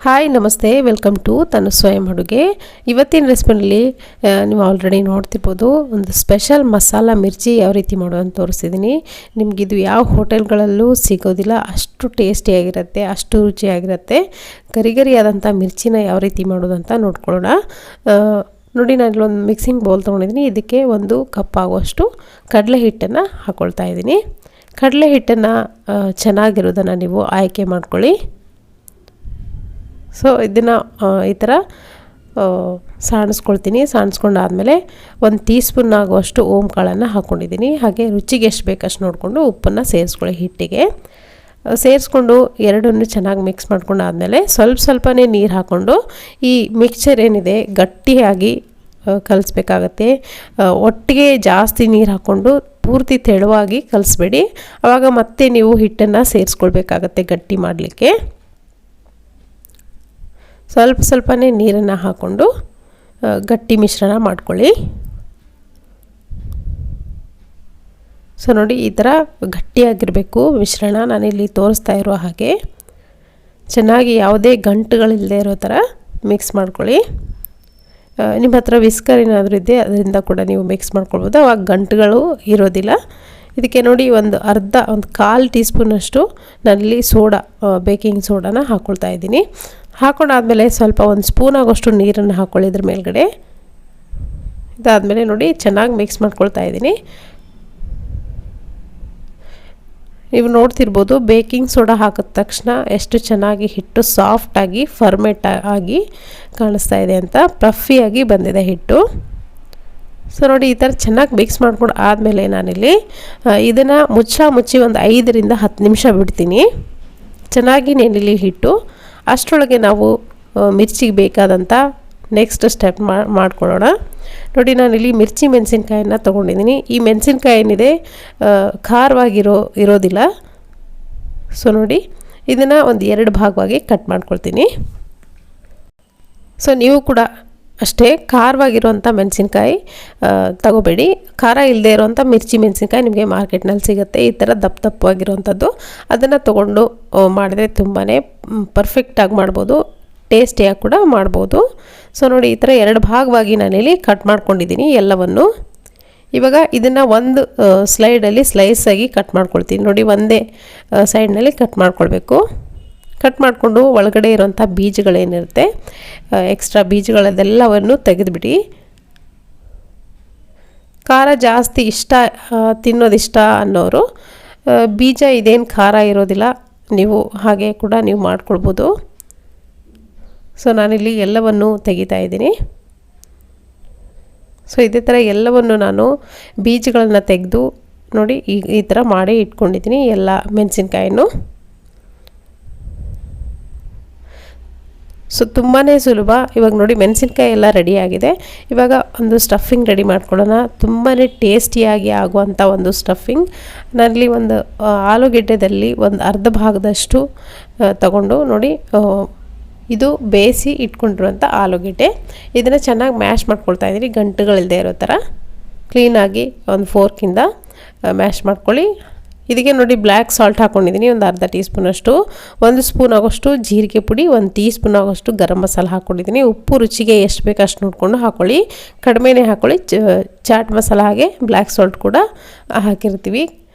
Hi ನಮಸ್ತೆ, welcome to ತನು ಸ್ವಯಂ ಅಡುಗೆ. ಇವತ್ತಿನ ರೆಸಿಪಿನಲ್ಲಿ ನೀವು ಆಲ್ರೆಡಿ ನೋಡ್ತಿರ್ಬೋದು, ಒಂದು ಸ್ಪೆಷಲ್ ಮಸಾಲ ಮಿರ್ಚಿ ಯಾವ ರೀತಿ ಮಾಡೋದು ತೋರಿಸಿದ್ದೀನಿ. ನಿಮಗಿದು ಯಾವ ಹೋಟೆಲ್ಗಳಲ್ಲೂ ಸಿಗೋದಿಲ್ಲ, ಅಷ್ಟು ಟೇಸ್ಟಿಯಾಗಿರುತ್ತೆ, ಅಷ್ಟು ರುಚಿಯಾಗಿರುತ್ತೆ. ಗರಿಗರಿಯಾದಂಥ ಮಿರ್ಚಿನ ಯಾವ ರೀತಿ ಮಾಡೋದು ಅಂತ ನೋಡ್ಕೊಳ್ಳೋಣ. ನೋಡಿ, ನಾನು ಇಲ್ಲೊಂದು ಮಿಕ್ಸಿಂಗ್ ಬೌಲ್ ತೊಗೊಂಡಿದ್ದೀನಿ. ಇದಕ್ಕೆ 1 ಕಪ್ ಆಗುವಷ್ಟು ಕಡಲೆ ಹಿಟ್ಟನ್ನು ಹಾಕ್ಕೊಳ್ತಾ ಇದ್ದೀನಿ. ಕಡಲೆ ಹಿಟ್ಟನ್ನು ಚೆನ್ನಾಗಿರೋದನ್ನು ನೀವು ಆಯ್ಕೆ ಮಾಡ್ಕೊಳ್ಳಿ. ಸೊ ಇದನ್ನು ಈ ಥರ ಸಾಣಿಸ್ಕೊಳ್ತೀನಿ. ಸಾಣಿಸ್ಕೊಂಡಾದಮೇಲೆ 1 ಟೀ ಸ್ಪೂನ್ ಆಗುವಷ್ಟು ಓಂ ಕಾಳನ್ನು ಹಾಕ್ಕೊಂಡಿದ್ದೀನಿ. ಹಾಗೆ ರುಚಿಗೆ ಎಷ್ಟು ಬೇಕಷ್ಟು ನೋಡಿಕೊಂಡು ಉಪ್ಪನ್ನು ಸೇರಿಸ್ಕೊಳ್ಳಿ. ಹಿಟ್ಟಿಗೆ ಸೇರಿಸ್ಕೊಂಡು ಎರಡನ್ನೂ ಚೆನ್ನಾಗಿ ಮಿಕ್ಸ್ ಮಾಡ್ಕೊಂಡಾದಮೇಲೆ ಸ್ವಲ್ಪನೇ ನೀರು ಹಾಕ್ಕೊಂಡು ಈ ಮಿಕ್ಸ್ಚರ್ ಏನಿದೆ ಗಟ್ಟಿಯಾಗಿ ಕಲಿಸ್ಬೇಕಾಗತ್ತೆ. ಒಟ್ಟಿಗೆ ಜಾಸ್ತಿ ನೀರು ಹಾಕ್ಕೊಂಡು ಪೂರ್ತಿ ತೆಳುವಾಗಿ ಕಲಿಸ್ಬೇಡಿ. ಆವಾಗ ಮತ್ತೆ ನೀವು ಹಿಟ್ಟನ್ನು ಸೇರಿಸ್ಕೊಳ್ಬೇಕಾಗತ್ತೆ ಗಟ್ಟಿ ಮಾಡಲಿಕ್ಕೆ. ಸ್ವಲ್ಪನೇ ನೀರನ್ನು ಹಾಕ್ಕೊಂಡು ಗಟ್ಟಿ ಮಿಶ್ರಣ ಮಾಡ್ಕೊಳ್ಳಿ. ಸೊ ನೋಡಿ, ಈ ಥರ ಗಟ್ಟಿಯಾಗಿರಬೇಕು ಮಿಶ್ರಣ. ನಾನಿಲ್ಲಿ ತೋರಿಸ್ತಾ ಇರೋ ಹಾಗೆ ಚೆನ್ನಾಗಿ ಯಾವುದೇ ಗಂಟುಗಳಿಲ್ಲದೆ ಇರೋ ಥರ ಮಿಕ್ಸ್ ಮಾಡ್ಕೊಳ್ಳಿ. ನಿಮ್ಮ ಹತ್ರ ವಿಸ್ಕರ್ ಏನಾದರೂ ಇದೆ ಅದರಿಂದ ಕೂಡ ನೀವು ಮಿಕ್ಸ್ ಮಾಡ್ಕೊಳ್ಬೋದು, ಆವಾಗ ಗಂಟುಗಳು ಇರೋದಿಲ್ಲ. ಇದಕ್ಕೆ ನೋಡಿ, ಒಂದು ಕಾಲು ಟೀ ಸ್ಪೂನಷ್ಟು ನಾನಿಲ್ಲಿ ಬೇಕಿಂಗ್ ಸೋಡಾನ ಹಾಕ್ಕೊಳ್ತಾ ಇದ್ದೀನಿ. ಹಾಕೊಂಡಾದಮೇಲೆ ಸ್ವಲ್ಪ 1 ಸ್ಪೂನ್ ಆಗೋಷ್ಟು ನೀರನ್ನು ಹಾಕ್ಕೊಳ್ಳಿ ಇದ್ರ ಮೇಲ್ಗಡೆ. ಇದಾದಮೇಲೆ ನೋಡಿ, ಚೆನ್ನಾಗಿ ಮಿಕ್ಸ್ ಮಾಡ್ಕೊಳ್ತಾ ಇದ್ದೀನಿ. ನೀವು ನೋಡ್ತಿರ್ಬೋದು, ಬೇಕಿಂಗ್ ಸೋಡಾ ಹಾಕಿದ ತಕ್ಷಣ ಎಷ್ಟು ಚೆನ್ನಾಗಿ ಹಿಟ್ಟು ಸಾಫ್ಟಾಗಿ ಫರ್ಮೆಂಟ್ ಆಗಿ ಕಾಣಿಸ್ತಾ ಇದೆ ಅಂತ, ಪಫಿಯಾಗಿ ಬಂದಿದೆ ಹಿಟ್ಟು. ಸೊ ನೋಡಿ, ಈ ಥರ ಚೆನ್ನಾಗಿ ಮಿಕ್ಸ್ ಮಾಡ್ಕೊಂಡು ಆದಮೇಲೆ ನಾನಿಲ್ಲಿ ಇದನ್ನು ಮುಚ್ಚಿ ಒಂದು 5 ರಿಂದ 10 ನಿಮಿಷ ಬಿಡ್ತೀನಿ. ಚೆನ್ನಾಗಿ ನೆನೆಲಿ ಹಿಟ್ಟು. ಅಷ್ಟರೊಳಗೆ ನಾವು ಮಿರ್ಚಿಗೆ ಬೇಕಾದಂಥ ನೆಕ್ಸ್ಟ್ ಸ್ಟೆಪ್ ಮಾಡ್ಕೊಳ್ಳೋಣ. ನೋಡಿ, ನಾನಿಲ್ಲಿ ಮಿರ್ಚಿ ಮೆಣಸಿನ್ಕಾಯನ್ನು ತೊಗೊಂಡಿದ್ದೀನಿ. ಈ ಮೆಣಸಿನ್ಕಾಯಿ ಏನಿದೆ ಇರೋದಿಲ್ಲ. ಸೊ ನೋಡಿ, ಇದನ್ನು ಒಂದು 2 ಭಾಗವಾಗಿ ಕಟ್ ಮಾಡ್ಕೊಳ್ತೀನಿ. ಸೊ ನೀವು ಕೂಡ ಅಷ್ಟೇ ಖಾರವಾಗಿರುವಂಥ ಮೆಣಸಿನ್ಕಾಯಿ ತಗೋಬೇಡಿ. ಖಾರ ಇಲ್ಲದೆ ಇರೋವಂಥ ಮಿರ್ಚಿ ಮೆಣಸಿನ್ಕಾಯಿ ನಿಮಗೆ ಮಾರ್ಕೆಟ್ನಲ್ಲಿ ಸಿಗುತ್ತೆ, ಈ ಥರ ದಪ್ಪವಾಗಿರುವಂಥದ್ದು. ಅದನ್ನು ತೊಗೊಂಡು ಮಾಡಿದ್ರೆ ತುಂಬಾ ಪರ್ಫೆಕ್ಟಾಗಿ ಮಾಡ್ಬೋದು, ಟೇಸ್ಟಿಯಾಗಿ ಕೂಡ ಮಾಡ್ಬೋದು. ಸೊ ನೋಡಿ, ಈ ಥರ 2 ಭಾಗವಾಗಿ ನಾನಿಲ್ಲಿ ಕಟ್ ಮಾಡ್ಕೊಂಡಿದ್ದೀನಿ ಎಲ್ಲವನ್ನು. ಇವಾಗ ಇದನ್ನು ಒಂದು ಸ್ಲೈಡಲ್ಲಿ ಸ್ಲೈಸಾಗಿ ಕಟ್ ಮಾಡ್ಕೊಳ್ತೀನಿ. ನೋಡಿ, ಒಂದೇ ಸೈಡ್ನಲ್ಲಿ ಕಟ್ ಮಾಡ್ಕೊಳ್ಬೇಕು. ಕಟ್ ಮಾಡಿಕೊಂಡು ಒಳಗಡೆ ಇರೋಂಥ ಬೀಜಗಳೇನಿರುತ್ತೆ, ಎಕ್ಸ್ಟ್ರಾ ಬೀಜಗಳದೆಲ್ಲವನ್ನು ತೆಗೆದುಬಿಡಿ. ಖಾರ ಜಾಸ್ತಿ ತಿನ್ನೋದಿಷ್ಟ ಅನ್ನೋರು ಬೀಜ ಇದೇನು ಖಾರ ಇರೋದಿಲ್ಲ, ನೀವು ಹಾಗೆ ಕೂಡ ನೀವು ಮಾಡ್ಕೊಳ್ಬೋದು. ಸೊ ನಾನಿಲ್ಲಿ ಎಲ್ಲವನ್ನು ತೆಗಿತಾ ಇದ್ದೀನಿ. ಸೊ ಇದೇ ಥರ ಎಲ್ಲವನ್ನು ನಾನು ಬೀಜಗಳನ್ನು ತೆಗೆದು ನೋಡಿ ಈ ಥರ ಮಾಡಿ ಇಟ್ಕೊಂಡಿದ್ದೀನಿ ಎಲ್ಲ ಮೆಣಸಿನ್ಕಾಯನ್ನು. ಸೊ ತುಂಬಾ ಸುಲಭ. ಇವಾಗ ನೋಡಿ, ಮೆಣಸಿನ್ಕಾಯಿ ಎಲ್ಲ ರೆಡಿಯಾಗಿದೆ. ಇವಾಗ ಒಂದು ಸ್ಟಫಿಂಗ್ ರೆಡಿ ಮಾಡ್ಕೊಳ್ಳೋಣ. ತುಂಬಾ ಟೇಸ್ಟಿಯಾಗಿ ಆಗುವಂಥ ಒಂದು ಸ್ಟಫಿಂಗ್. ನಾನಲ್ಲಿ ಒಂದು ಆಲೂಗೆಡ್ಡೆದಲ್ಲಿ ಒಂದು ಅರ್ಧ ಭಾಗದಷ್ಟು ತಗೊಂಡು ನೋಡಿ, ಇದು ಬೇಯಿಸಿ ಇಟ್ಕೊಂಡಿರುವಂಥ ಆಲೂಗೆಡ್ಡೆ. ಇದನ್ನು ಚೆನ್ನಾಗಿ ಮ್ಯಾಶ್ ಮಾಡ್ಕೊಳ್ತಾ ಇದ್ದೀನಿ, ಗಂಟುಗಳಿಲ್ಲದೆ ಇರೋ ಥರ ಕ್ಲೀನಾಗಿ ಒಂದು ಫೋರ್ಕಿಂದ ಮ್ಯಾಶ್ ಮಾಡ್ಕೊಳ್ಳಿ. ಇದಕ್ಕೆ ನೋಡಿ, ಬ್ಲ್ಯಾಕ್ ಸಾಲ್ಟ್ ಹಾಕ್ಕೊಂಡಿದ್ದೀನಿ, ಒಂದು ಅರ್ಧ ಟೀ ಸ್ಪೂನಷ್ಟು. 1 ಸ್ಪೂನ್ ಆಗೋಷ್ಟು ಜೀರಿಗೆ ಪುಡಿ, 1 ಟೀ ಸ್ಪೂನ್ ಆಗೋಷ್ಟು ಗರಂ ಮಸಾಲ ಹಾಕ್ಕೊಂಡಿದ್ದೀನಿ. ಉಪ್ಪು ರುಚಿಗೆ ಎಷ್ಟು ಬೇಕು ಅಷ್ಟು ನೋಡಿಕೊಂಡು ಹಾಕ್ಕೊಳ್ಳಿ, ಕಡಿಮೆನೇ ಹಾಕ್ಕೊಳ್ಳಿ. ಚಾಟ್ ಮಸಾಲ ಹಾಗೆ ಬ್ಲ್ಯಾಕ್ ಸಾಲ್ಟ್ ಕೂಡ ಹಾಕಿರ್ತೀವಿ.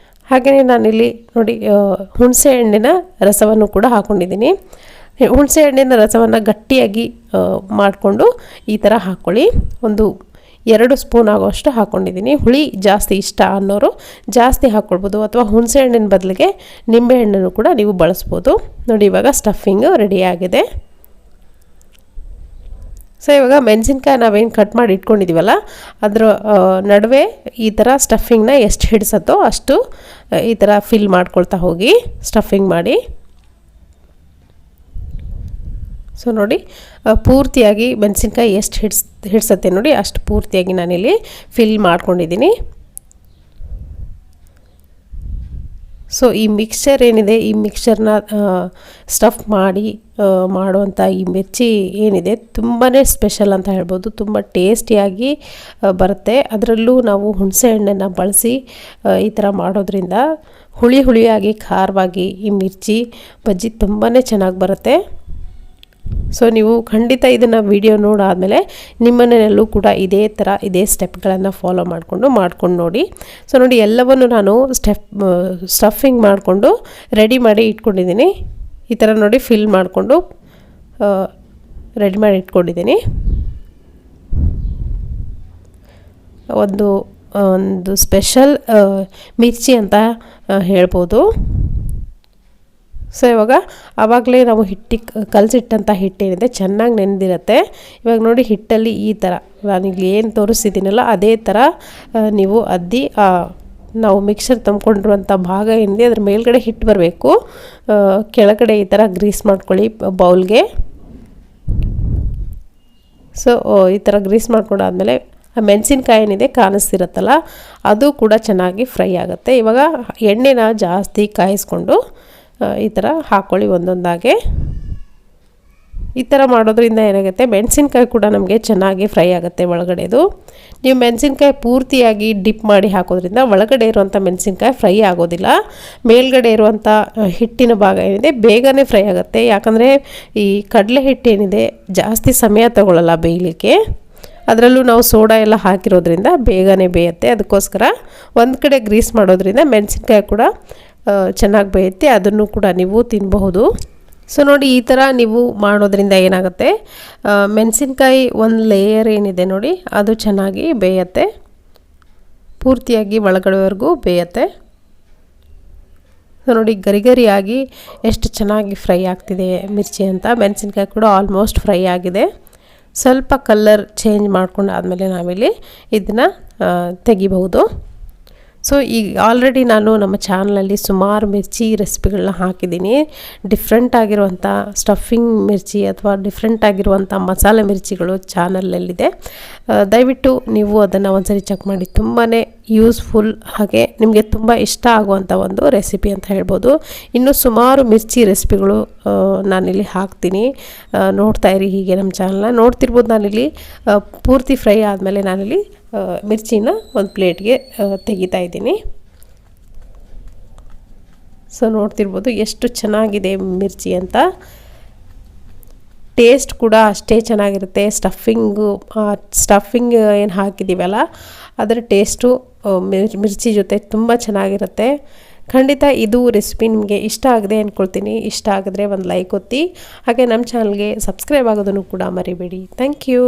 ಹಾಗೆಯೇ ನಾನಿಲ್ಲಿ ನೋಡಿ, ಹುಣಸೆ ಹಣ್ಣಿನ ರಸವನ್ನು ಕೂಡ ಹಾಕ್ಕೊಂಡಿದ್ದೀನಿ. ಹುಣಸೆ ಹಣ್ಣಿನ ರಸವನ್ನು ಗಟ್ಟಿಯಾಗಿ ಮಾಡಿಕೊಂಡು ಈ ಥರ ಹಾಕ್ಕೊಳ್ಳಿ. ಒಂದು 2 ಸ್ಪೂನ್ ಆಗೋಷ್ಟು ಹಾಕ್ಕೊಂಡಿದ್ದೀನಿ. ಹುಳಿ ಜಾಸ್ತಿ ಇಷ್ಟ ಅನ್ನೋರು ಜಾಸ್ತಿ ಹಾಕ್ಕೊಳ್ಬೋದು, ಅಥವಾ ಹುಣಸೆ ಹಣ್ಣಿನ ಬದಲಿಗೆ ನಿಂಬೆಹಣ್ಣನ್ನು ಕೂಡ ನೀವು ಬಳಸ್ಬೋದು. ನೋಡಿ, ಇವಾಗ ಸ್ಟಫಿಂಗು ರೆಡಿಯಾಗಿದೆ. ಸೊ ಇವಾಗ ಮೆಣಸಿನ್ಕಾಯಿ ನಾವೇನು ಕಟ್ ಮಾಡಿ ಇಟ್ಕೊಂಡಿದ್ದೀವಲ್ಲ, ಅದರ ನಡುವೆ ಈ ಥರ ಸ್ಟಫಿಂಗ್ನ ಎಷ್ಟು ಹಿಡಿಸತ್ತೋ ಅಷ್ಟು ಈ ಥರ ಫಿಲ್ ಮಾಡ್ಕೊಳ್ತಾ ಹೋಗಿ ಸ್ಟಫಿಂಗ್ ಮಾಡಿ. ಸೊ ನೋಡಿ, ಪೂರ್ತಿಯಾಗಿ ಮೆಣಸಿನ್ಕಾಯಿ ಎಷ್ಟು ಹಿಡ್ಸತ್ತೆ ನೋಡಿ, ಅಷ್ಟು ಪೂರ್ತಿಯಾಗಿ ನಾನಿಲ್ಲಿ ಫಿಲ್ ಮಾಡ್ಕೊಂಡಿದ್ದೀನಿ. ಸೊ ಈ ಮಿಕ್ಸ್ಚರ್ ಏನಿದೆ, ಈ ಮಿಕ್ಸ್ಚರ್ನ ಸ್ಟಫ್ ಮಾಡಿ ಮಾಡುವಂಥ ಈ ಮಿರ್ಚಿ ಏನಿದೆ ತುಂಬಾ ಸ್ಪೆಷಲ್ ಅಂತ ಹೇಳ್ಬೋದು. ತುಂಬ ಟೇಸ್ಟಿಯಾಗಿ ಬರುತ್ತೆ. ಅದರಲ್ಲೂ ನಾವು ಹುಣಸೆ ಹಣ್ಣನ್ನು ಬಳಸಿ ಈ ಥರ ಮಾಡೋದ್ರಿಂದ ಹುಳಿಯಾಗಿ ಖಾರವಾಗಿ ಈ ಮಿರ್ಚಿ ಬಜ್ಜಿ ತುಂಬಾ ಚೆನ್ನಾಗಿ ಬರುತ್ತೆ. ಸೊ ನೀವು ಖಂಡಿತ ಇದನ್ನು ವಿಡಿಯೋ ನೋಡಾದಮೇಲೆ ನಿಮ್ಮನೆಯಲ್ಲೂ ಕೂಡ ಇದೇ ಸ್ಟೆಪ್ಗಳನ್ನು ಫಾಲೋ ಮಾಡ್ಕೊಂಡು ನೋಡಿ. ಸೊ ನೋಡಿ ಎಲ್ಲವನ್ನು ನಾನು ಸ್ಟಫಿಂಗ್ ಮಾಡಿಕೊಂಡು ರೆಡಿ ಮಾಡಿ ಇಟ್ಕೊಂಡಿದ್ದೀನಿ. ಈ ಥರ ನೋಡಿ ಫಿಲ್ ಮಾಡಿಕೊಂಡು ರೆಡಿ ಮಾಡಿ ಇಟ್ಕೊಂಡಿದ್ದೀನಿ. ಒಂದು ಸ್ಪೆಷಲ್ ಮಿರ್ಚಿ ಅಂತ ಹೇಳ್ಬೋದು. ಸೊ ಇವಾಗ ಆವಾಗಲೇ ನಾವು ಕಲಸಿಟ್ಟಂಥ ಹಿಟ್ಟೇನಿದೆ ಚೆನ್ನಾಗಿ ನೆನೆದಿರುತ್ತೆ. ಇವಾಗ ನೋಡಿ ಹಿಟ್ಟಲ್ಲಿ ಈ ಥರ ನಾನಿಲ್ಲಿ ಏನು ತೋರಿಸ್ತಿದ್ದೀನಲ್ಲ ಅದೇ ಥರ ನೀವು ಅದ್ದಿ ನಾವು ಮಿಕ್ಸರ್ ತುಂಬಿಕೊಂಡಿರುವಂಥ ಭಾಗ ಏನಿದೆ ಅದ್ರ ಮೇಲ್ಗಡೆ ಹಿಟ್ಟು ಬರಬೇಕು. ಕೆಳಗಡೆ ಈ ಥರ ಗ್ರೀಸ್ ಮಾಡ್ಕೊಳ್ಳಿ ಬೌಲ್ಗೆ. ಸೊ ಈ ಥರ ಗ್ರೀಸ್ ಮಾಡ್ಕೊಂಡಾದ್ಮೇಲೆ ಮೆಣಸಿನ್ಕಾಯಿ ಏನಿದೆ ಕಾಣಿಸ್ತಿರುತ್ತಲ್ಲ ಅದು ಕೂಡ ಚೆನ್ನಾಗಿ ಫ್ರೈ ಆಗುತ್ತೆ. ಇವಾಗ ಎಣ್ಣೆನ ಜಾಸ್ತಿ ಕಾಯಿಸ್ಕೊಂಡು ಈ ಥರ ಹಾಕ್ಕೊಳ್ಳಿ ಒಂದೊಂದಾಗೆ. ಈ ಥರ ಮಾಡೋದ್ರಿಂದ ಏನಾಗುತ್ತೆ ಮೆಣಸಿನ್ಕಾಯಿ ಕೂಡ ನಮಗೆ ಚೆನ್ನಾಗಿ ಫ್ರೈ ಆಗುತ್ತೆ ಒಳಗಡೆದು. ನೀವು ಮೆಣಸಿನ್ಕಾಯಿ ಪೂರ್ತಿಯಾಗಿ ಡಿಪ್ ಮಾಡಿ ಹಾಕೋದ್ರಿಂದ ಒಳಗಡೆ ಇರುವಂಥ ಮೆಣಸಿನ್ಕಾಯಿ ಫ್ರೈ ಆಗೋದಿಲ್ಲ. ಮೇಲ್ಗಡೆ ಇರುವಂಥ ಹಿಟ್ಟಿನ ಭಾಗ ಏನಿದೆ ಬೇಗನೆ ಫ್ರೈ ಆಗುತ್ತೆ. ಯಾಕಂದರೆ ಈ ಕಡಲೆ ಹಿಟ್ಟೇನಿದೆ ಜಾಸ್ತಿ ಸಮಯ ತಗೊಳ್ಳಲ್ಲ ಬೇಯಲಿಕ್ಕೆ. ಅದರಲ್ಲೂ ನಾವು ಸೋಡಾ ಎಲ್ಲ ಹಾಕಿರೋದ್ರಿಂದ ಬೇಗನೆ ಬೇಯುತ್ತೆ. ಅದಕ್ಕೋಸ್ಕರ ಒಂದು ಕಡೆ ಗ್ರೀಸ್ ಮಾಡೋದ್ರಿಂದ ಮೆಣಸಿನ್ಕಾಯಿ ಕೂಡ ಚೆನ್ನಾಗಿ ಬೇಯುತ್ತೆ. ಅದನ್ನು ಕೂಡ ನೀವು ತಿನ್ನಬಹುದು. ಸೊ ನೋಡಿ ಈ ಥರ ನೀವು ಮಾಡೋದ್ರಿಂದ ಏನಾಗುತ್ತೆ ಮೆಣಸಿನ್ಕಾಯಿ ಒಂದು ಲೇಯರ್ ಏನಿದೆ ನೋಡಿ ಅದು ಚೆನ್ನಾಗಿ ಬೇಯುತ್ತೆ, ಪೂರ್ತಿಯಾಗಿ ಒಳಗಡೆವರೆಗೂ ಬೇಯುತ್ತೆ. ಸೊ ನೋಡಿ ಗರಿಗರಿಯಾಗಿ ಎಷ್ಟು ಚೆನ್ನಾಗಿ ಫ್ರೈ ಆಗ್ತಿದೆ ಮಿರ್ಚಿ ಅಂತ. ಮೆಣಸಿನ್ಕಾಯಿ ಕೂಡ ಆಲ್ಮೋಸ್ಟ್ ಫ್ರೈ ಆಗಿದೆ. ಸ್ವಲ್ಪ ಕಲರ್ ಚೇಂಜ್ ಮಾಡ್ಕೊಂಡು ಆದಮೇಲೆ ನಾವಿಲ್ಲಿ ಇದನ್ನು ತೆಗಿಬಹುದು. ಸೊ ಈಗ ಆಲ್ರೆಡಿ ನಾನು ನಮ್ಮ ಚಾನಲಲ್ಲಿ ಸುಮಾರು ಮಿರ್ಚಿ ರೆಸಿಪಿಗಳನ್ನ ಹಾಕಿದ್ದೀನಿ. ಡಿಫ್ರೆಂಟ್ ಆಗಿರುವಂಥ ಸ್ಟಫಿಂಗ್ ಮಿರ್ಚಿ ಅಥವಾ ಡಿಫ್ರೆಂಟ್ ಆಗಿರುವಂಥ ಮಸಾಲೆ ಮಿರ್ಚಿಗಳು ಚಾನಲಲ್ಲಿದೆ. ದಯವಿಟ್ಟು ನೀವು ಅದನ್ನು ಒಂದ್ಸರಿ ಚೆಕ್ ಮಾಡಿ. ತುಂಬಾ ಯೂಸ್ಫುಲ್ ಹಾಗೆ ನಿಮಗೆ ತುಂಬ ಇಷ್ಟ ಆಗುವಂಥ ಒಂದು ರೆಸಿಪಿ ಅಂತ ಹೇಳ್ಬೋದು. ಇನ್ನೂ ಸುಮಾರು ಮಿರ್ಚಿ ರೆಸಿಪಿಗಳು ನಾನಿಲ್ಲಿ ಹಾಕ್ತೀನಿ, ನೋಡ್ತಾ ಇರಿ. ಹೀಗೆ ನಮ್ಮ ಚಾನಲ್ನ ನೋಡ್ತಿರ್ಬೋದು. ನಾನಿಲ್ಲಿ ಪೂರ್ತಿ ಫ್ರೈ ಆದಮೇಲೆ ನಾನಿಲ್ಲಿ ಮಿರ್ಚಿನ ಒಂದು ಪ್ಲೇಟ್ಗೆ ತೆಗಿತಾ ಇದ್ದೀನಿ. ಸೊ ನೋಡ್ತಿರ್ಬೋದು ಎಷ್ಟು ಚೆನ್ನಾಗಿದೆ ಮಿರ್ಚಿ ಅಂತ. ಟೇಸ್ಟ್ ಕೂಡ ಅಷ್ಟೇ ಚೆನ್ನಾಗಿರುತ್ತೆ. ಸ್ಟಫಿಂಗ್ ಏನು ಹಾಕಿದ್ದೀವಲ್ಲ ಅದರ ಟೇಸ್ಟು ಮಿರ್ಚಿ ಜೊತೆ ತುಂಬ ಚೆನ್ನಾಗಿರುತ್ತೆ. ಖಂಡಿತ ಇದು ರೆಸಿಪಿ ನಿಮಗೆ ಇಷ್ಟ ಆಗಿದೆ ಅಂದ್ಕೊಳ್ತೀನಿ. ಇಷ್ಟ ಆಗಿದ್ರೆ ಒಂದು ಲೈಕ್ ಒತ್ತಿ, ಹಾಗೆ ನಮ್ಮ ಚಾನಲ್ಗೆ ಸಬ್ಸ್ಕ್ರೈಬ್ ಆಗೋದನ್ನು ಕೂಡ ಮರಿಬೇಡಿ. Thank you.